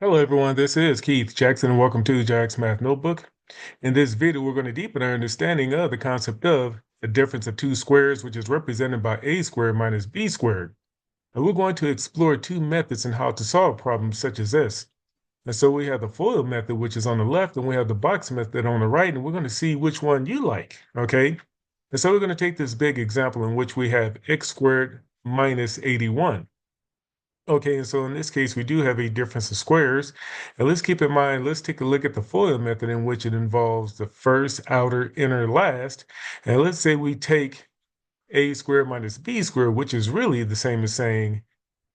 Hello everyone, this is Keith Jackson and welcome to Jack's Math Notebook. In this video, we're going to deepen our understanding of the concept of the difference of two squares, which is represented by a squared minus b squared. And we're going to explore two methods in how to solve problems such as this. And so we have the FOIL method, which is on the left, and we have the box method on the right, and we're going to see which one you like, okay? And so we're going to take this big example in which we have x squared minus 81. Okay, and so in this case, we do have a difference of squares. And let's keep in mind, let's take a look at the FOIL method in which it involves the first, outer, inner, last. And let's say we take a squared minus b squared, which is really the same as saying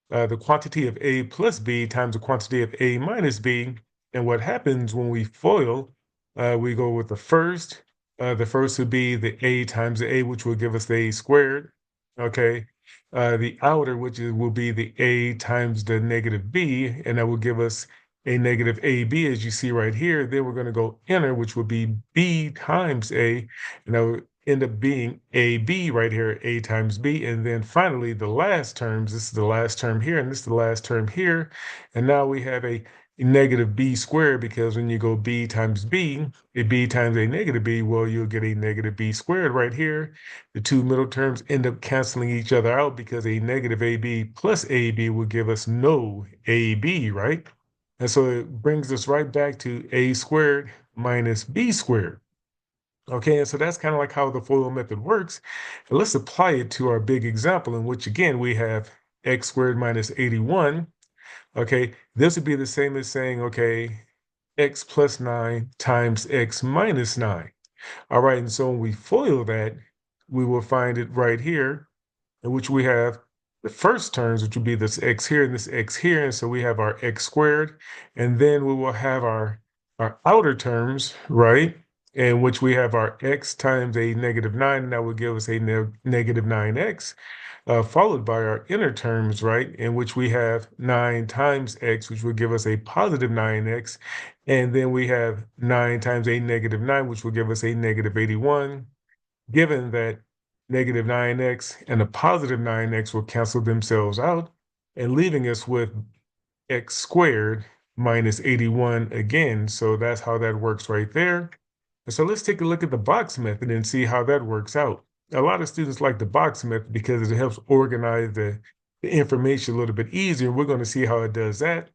the quantity of a plus b times the quantity of a minus b. And what happens when we FOIL, we go with the first. The first would be the a times the a, which will give us the a squared. Okay. The outer, will be the a times the negative b, and that will give us a negative ab, as you see right here. Then we're going to go inner, which will be b times a, and that will end up being ab right here, a times b. And then finally, the last terms, this is the last term here, and this is the last term here. And now we have a negative b squared, because when you go b times b, a b times a negative b, well, you'll get a negative b squared right here. The two middle terms end up canceling each other out because a negative ab plus ab will give us no ab, right? And so it brings us right back to a squared minus b squared. Okay, and so that's kind of like how the FOIL method works. And let's apply it to our big example, in which again we have x squared minus 81. Okay, this would be the same as saying, okay, x plus 9 times x minus 9. All right, and so when we FOIL that, we will find it right here, in which we have the first terms, which would be this x here and this x here. And so we have our x squared, and then we will have our outer terms, right? In which we have our x times a negative 9, and that will give us a negative 9x, followed by our inner terms, right? In which we have 9 times x, which will give us a positive 9x. And then we have 9 times a negative 9, which will give us a negative 81, given that negative 9x and a positive 9x will cancel themselves out, and leaving us with x squared minus 81 again. So that's how that works right there. And so let's take a look at the box method and see how that works out. A lot of students like the box method because it helps organize the information a little bit easier. We're going to see how it does that.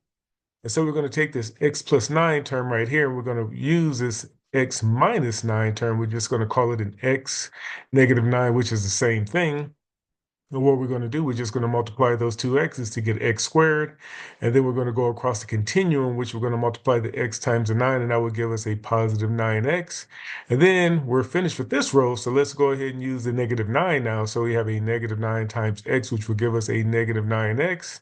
And so we're going to take this x plus 9 term right here, and we're going to use this x minus 9 term. We're just going to call it an x negative 9, which is the same thing. And what we're going to do, we're just going to multiply those two x's to get x squared. And then we're going to go across the continuum, which we're going to multiply the x times the 9, and that will give us a positive 9x. And then we're finished with this row. So let's go ahead and use the negative 9 now. So we have a negative 9 times x, which will give us a negative 9x.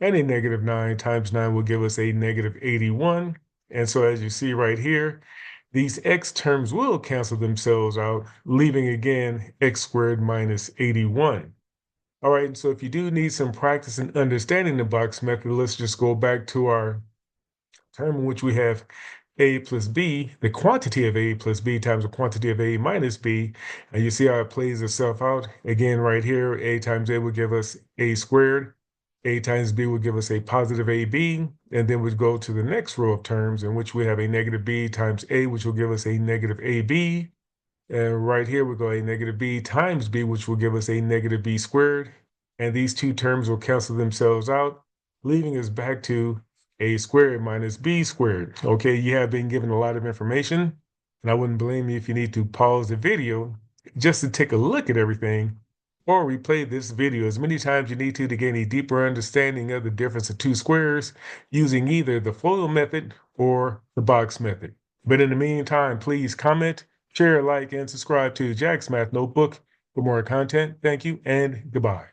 And a negative 9 times 9 will give us a negative 81. And so as you see right here, these x terms will cancel themselves out, leaving again x squared minus 81. All right, so if you do need some practice in understanding the box method, let's just go back to our term in which we have a plus b, the quantity of a plus b times the quantity of a minus b. And you see how it plays itself out. Again, right here, a times a would give us a squared. A times b would give us a positive ab. And then we'd go to the next row of terms in which we have a negative b times a, which will give us a negative ab. And right here, we go a negative b times b, which will give us a negative b squared. And these two terms will cancel themselves out, leaving us back to a squared minus b squared. Okay, you have been given a lot of information, and I wouldn't blame you if you need to pause the video just to take a look at everything, or replay this video as many times as you need to gain a deeper understanding of the difference of two squares using either the FOIL method or the box method. But in the meantime, please comment, share, like, and subscribe to Jack's Math Notebook for more content. Thank you and goodbye.